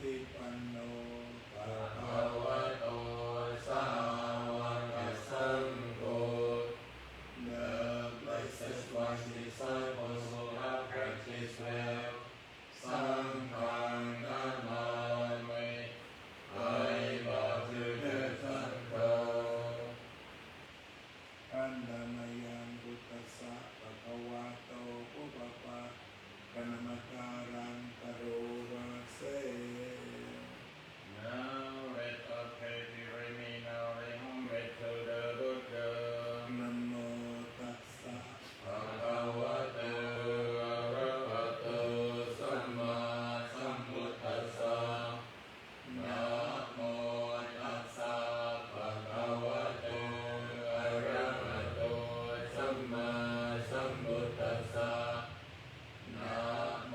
ฏิปันโนภะ ภะ คะ คะวะโตสาวกสังโฆ The blessed one disciples who have practiced well, Sanghang Namami, I bow to the temple. อันดามายังพุทธัสสะภะคะวะโตอุปปะกนมการังกโรวะเส Now let us pray to remain our homage to the Buddha. นะโมตัสสะ ภะคะวะโตอะระหะโตสัมมาสัมพุทธัสสะนะโมตัสสะภะคะวะโตอะระหะโตสัมมาสัมพุทธัสสะนะโม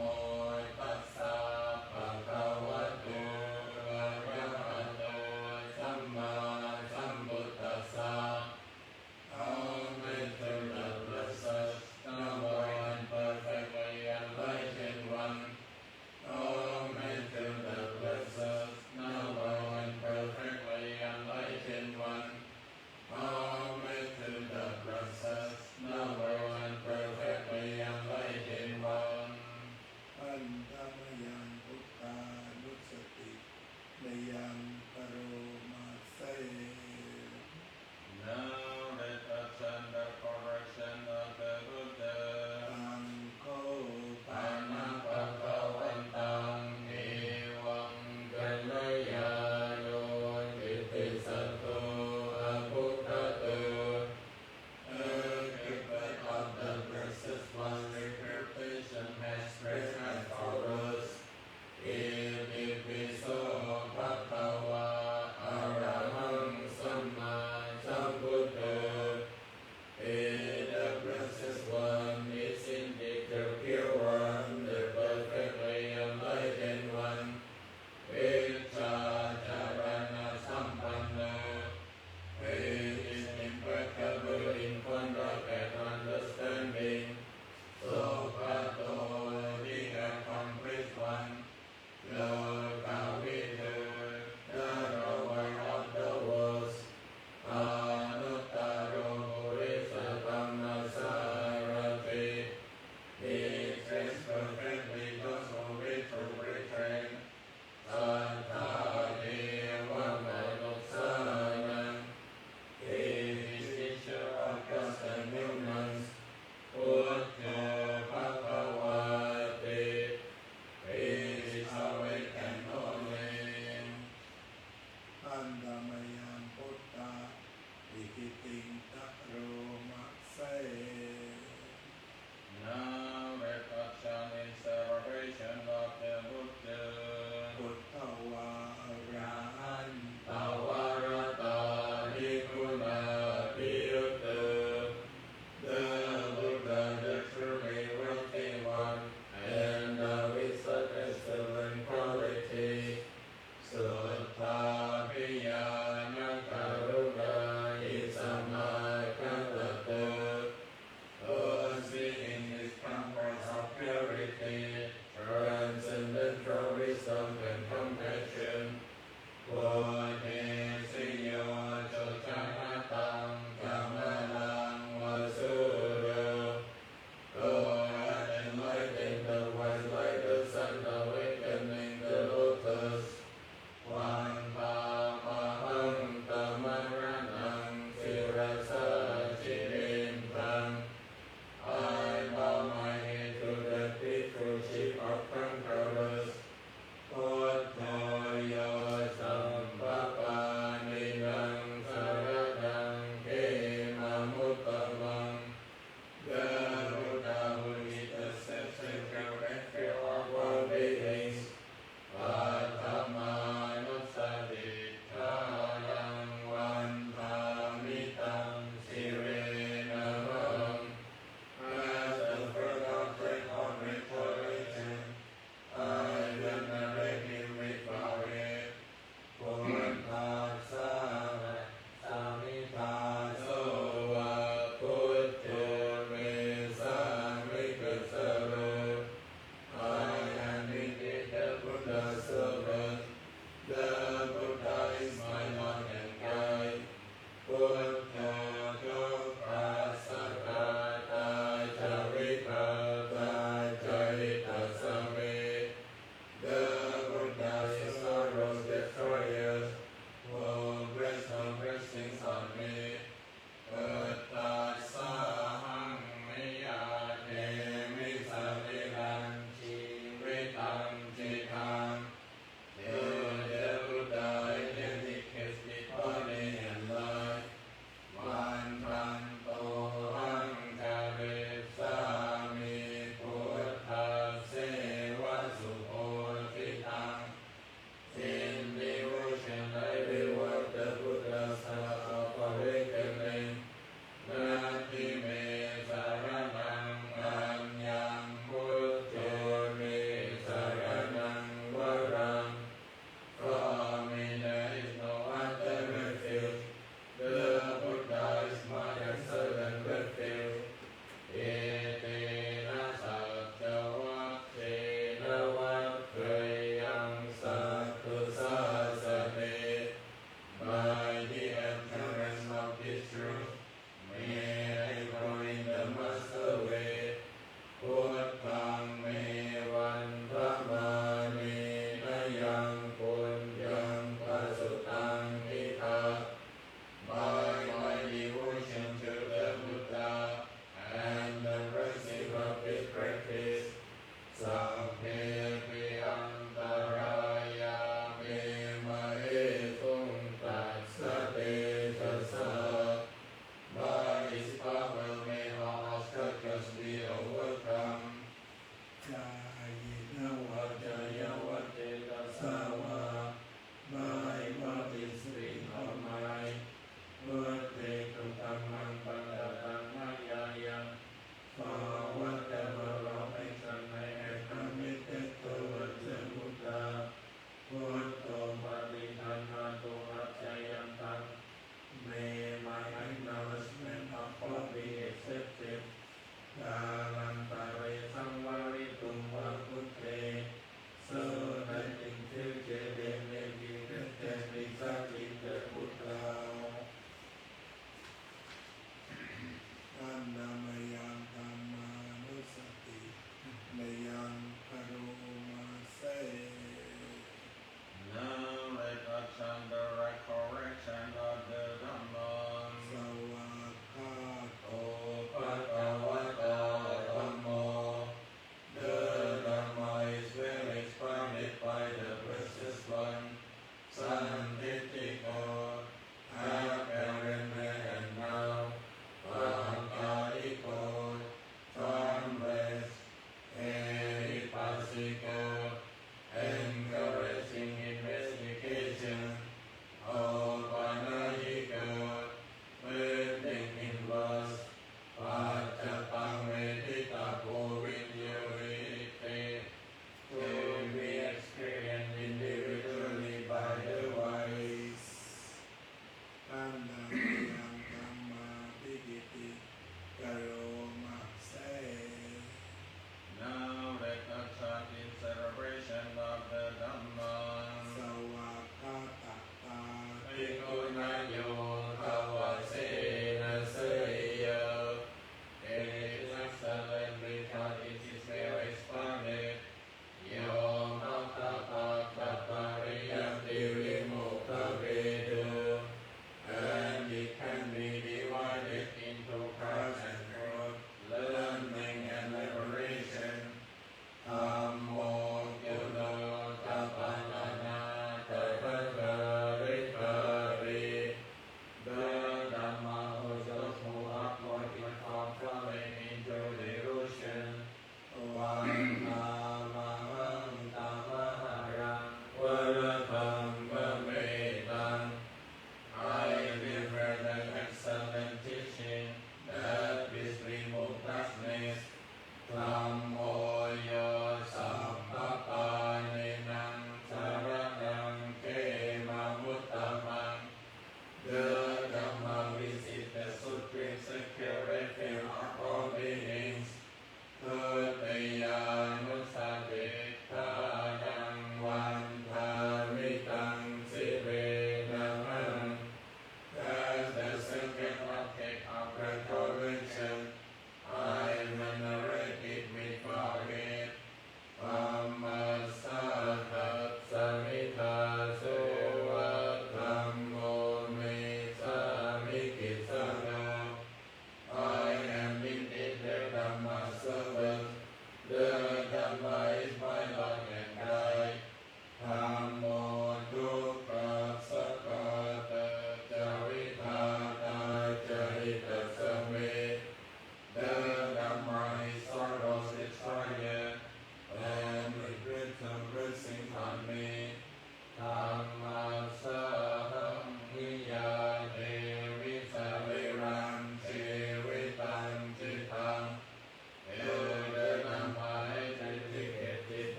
เพปิอันตรายาเมมะเอตุงตัสสะเตจัสสะ By His power may all obstacles be overcome. จายนวัจยวัจเจตัสสาวา By what is free of mind, what they to come and pandatamayaya, for whatever wrong action I have committed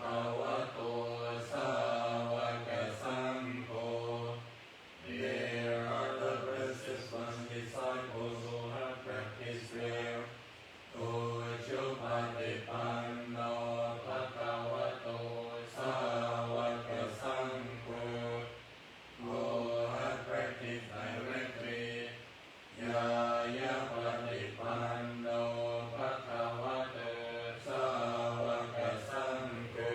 ภควโตสาวกสังโฆ There are the precious ones disciples who have practiced prayer. Ucupatipanno bhagavato sāvaka saṅgho who have practiced directly. Yaya patipanno bhagavato sāvaka saṅgho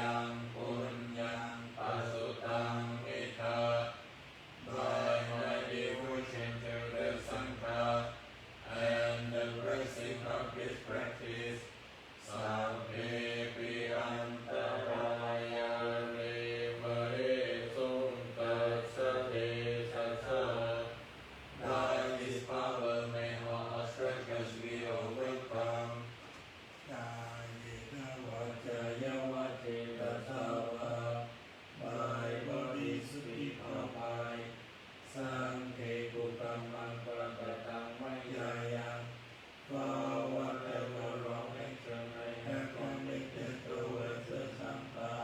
ยังปุญญังปัสสุตังมิทา by mighty wishing to the Sangha and the blessing of his practice, Sabbhe Piyantaraya Revare Suntasate Sasa. By his power may all obstacles be overcome. กายเยนะวาจายวะเทระสาวะบายบริสุทธิภาพายสังเฆกุตัมมังปะกะตังไมยายังภาวะเตวะรองให้เจริญให้ความไม่เกิดตัวเสื่อมสัมปะ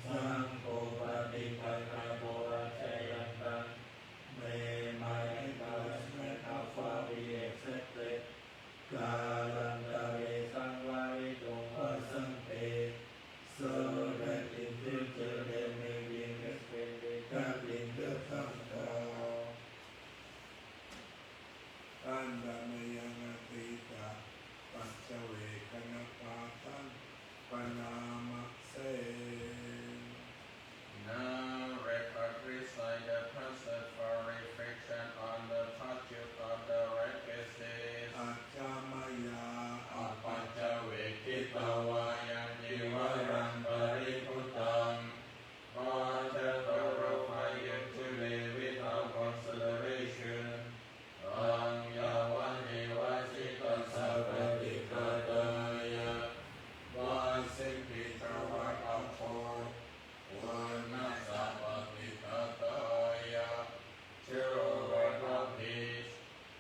สังโฆปฏิปันนาโมระชัยยันตัง May my encouragement of far be accepted. Kalantare sangvari tongva sangte, so that in future there may be respected in the Sangha. อันดามยังติตาปัจจเวกนาปาตังปนามะเส Now record recite the passage for reflection on the virtue of the righteousness. อาจามายา อปัจจเวกิตาวายังจิวรังปริพุตัง God has glorified you today without consideration. God simply provide our for children of peace.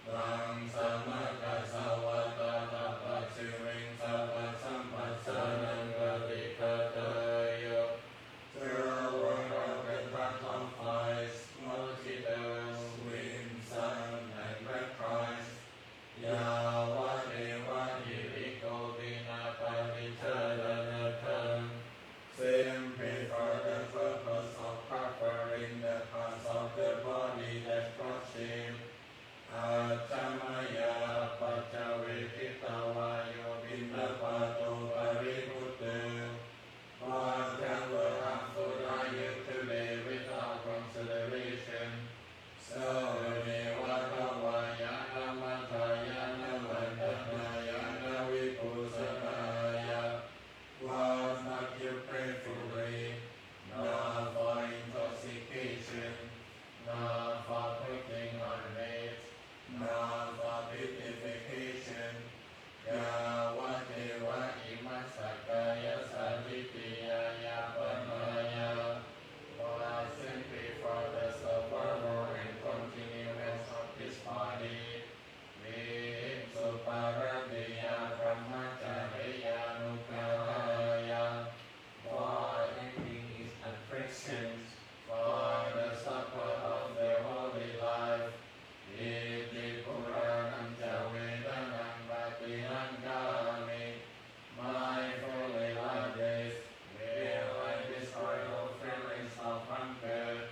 Ram samaka savata tapasiring sampasampasanam gadikataya. Children of the sacrifice, multitudes, wind, sun, and red Christ. Simply for the purpose of covering the parts of the body that cross him. Achamaya Pachavekitavayo Bindapato Pariputtu. Whatever harmful are you today without consideration. So Devakavayana Matayana Vandanayana Vipusanaya. Was not you prayerfully, nor for intoxication, nor for putting on weight, nor for beautification. Yavadeva imasakaya savitiyaya panaya. Was simply for the survival and continuance of this body. Suparadiya brahmacharya nukahaya. For ending his afflictions, for the supper of the holy life. Iti puranam ca vedanam bhatinangami. My holy life will I destroy all feelings of hunger.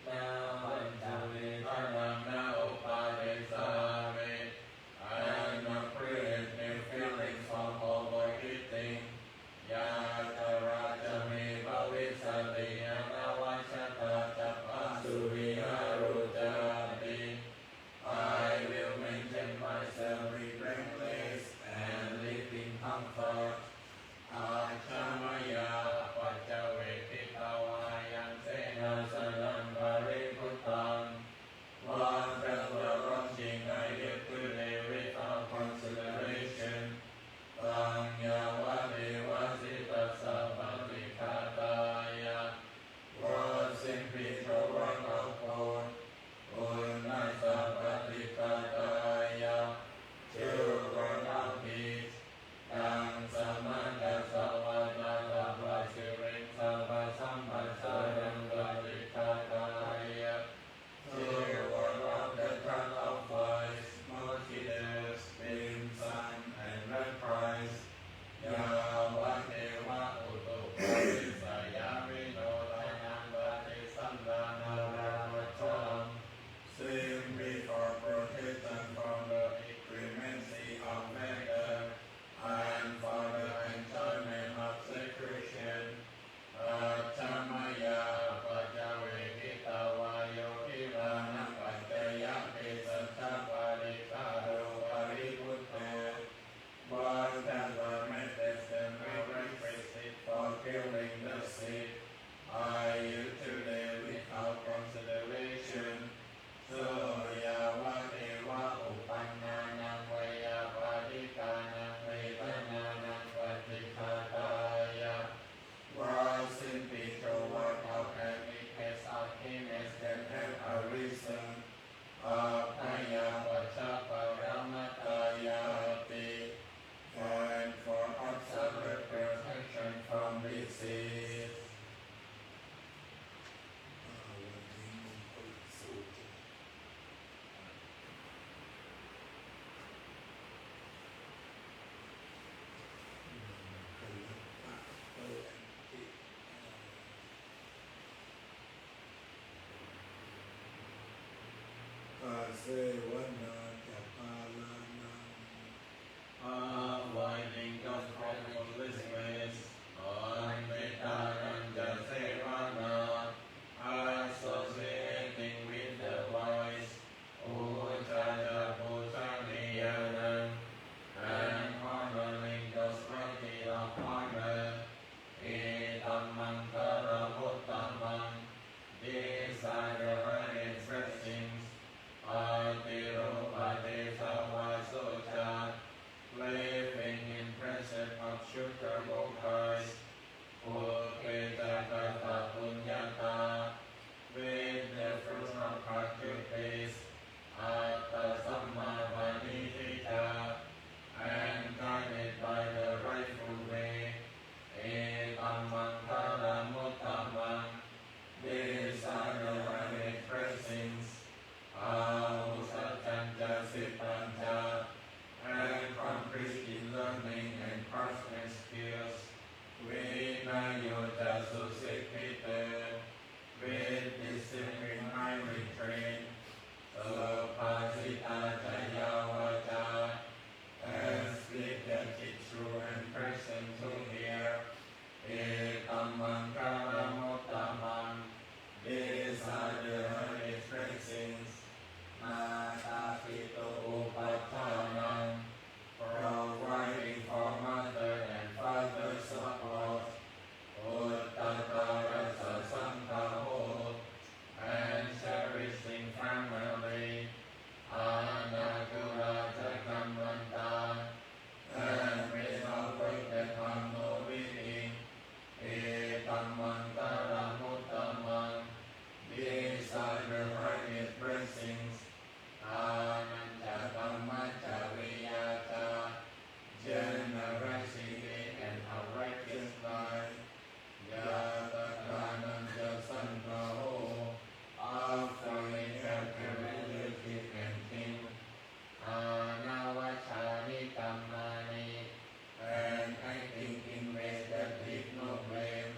Now unto vedanam na upadesami. And not create new feelings of overeating. Yatarajami bhavisati anavachata tapasuriharujati. I will maintain myself blameless and live in comfort. Achamaya Pachavekitavayan Senasanam Pariputtam. Whatever wronging I did today without consideration. Tanyavadevasita sabhavikataya. วนาจัปาลานัง avoiding those frivolous ways, unmetaranja sevana, associating with the wise, ujjaya bhujaniyanam, and honoring those worthy of honor, etamang karamuttamang, these are the earnest blessings, Atirupadesavasoja, living in presence of suitable guys, Upekakata punyata, with the fruit of heart good taste, Atta Sammavanitita, and guided by the rightful way, Etamang karamuttamang, these are the right blessings, Ahusatanja Siddhanja, and complete in learning and craftsman skills, Vinayoja Susikita, with discipline high restraint, Sapasita Jayavaja, and speak that is true and present to hear, Etamang karamuttamang, these are the highest blessings, Natapito Upattanam, providing for mother and father support, Uttatarasa Sankaho, and cherishing family, Anagura Jagamanta, and without wicked harm no witting, Etamantaramutamang, these are the highest blessings, Anantakamachariyata, generosity and a righteous life, Yatakananda Sankaho, offering help to relative and kin, Anavachani Kamani, and acting in ways that leave no blame,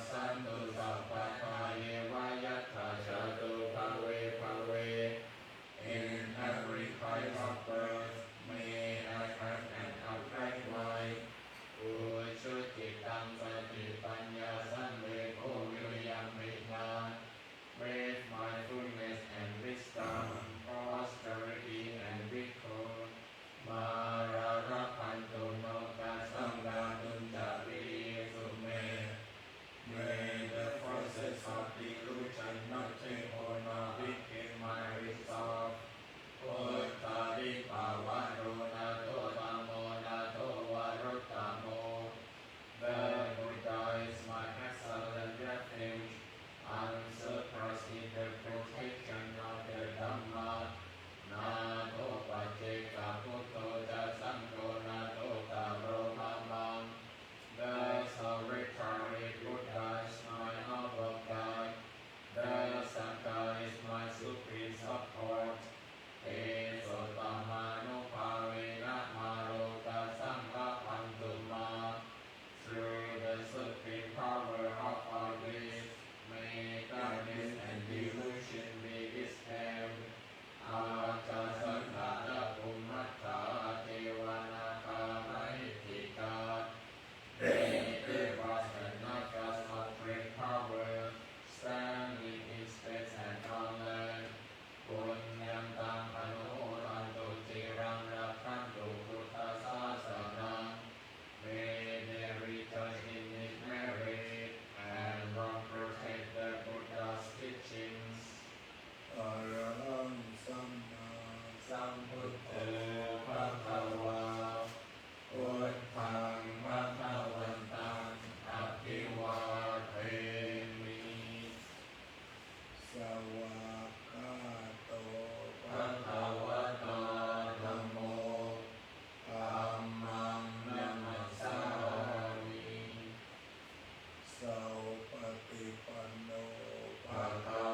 สันตุสัพพะทาเยวายัตถาจตุภเวภเว In every kind of birth may I have an upright mind อุชุจิตังสติปัญญาสัมเวโกวิริยังมินา With mindfulness and wisdom, prosperity and victory, Marara Pantu no Kasamgadun Jabiri Sume. May the forces of delusion not take hold of it in my resolve. Uttari Pavaro Nato Tamo Nato Varutamo. The Buddha is my excellent refuge. Unsurpassed in the protection of the Dhamma. Nato Paceka Putto Jasangho Nato Taro Mamam. The solitary Buddha is my noble guide. The Sangha is my supreme support. Te Sotamanu Pavena Maroka Sangha Pantuma. Through the supreme power of all this, may darkness and delusion be dispelled. Avajasangha Pumatta Devanaka Maitika. They devas and not just of great power, standing in space and on land. Punyam tam anurantu tiram rakantu Buddha sasanam. May they return in his merit and long protect the Buddha's teachings. อรหังสัมมา สัมพุทโธภะคะวาพุทธังภะคะวันตังอะภิวาเทมิ สวากขาโต ภะคะวะโตธัมโมธัมมังนัมมัสสามิ สาวปฏิปันโน ภะคะ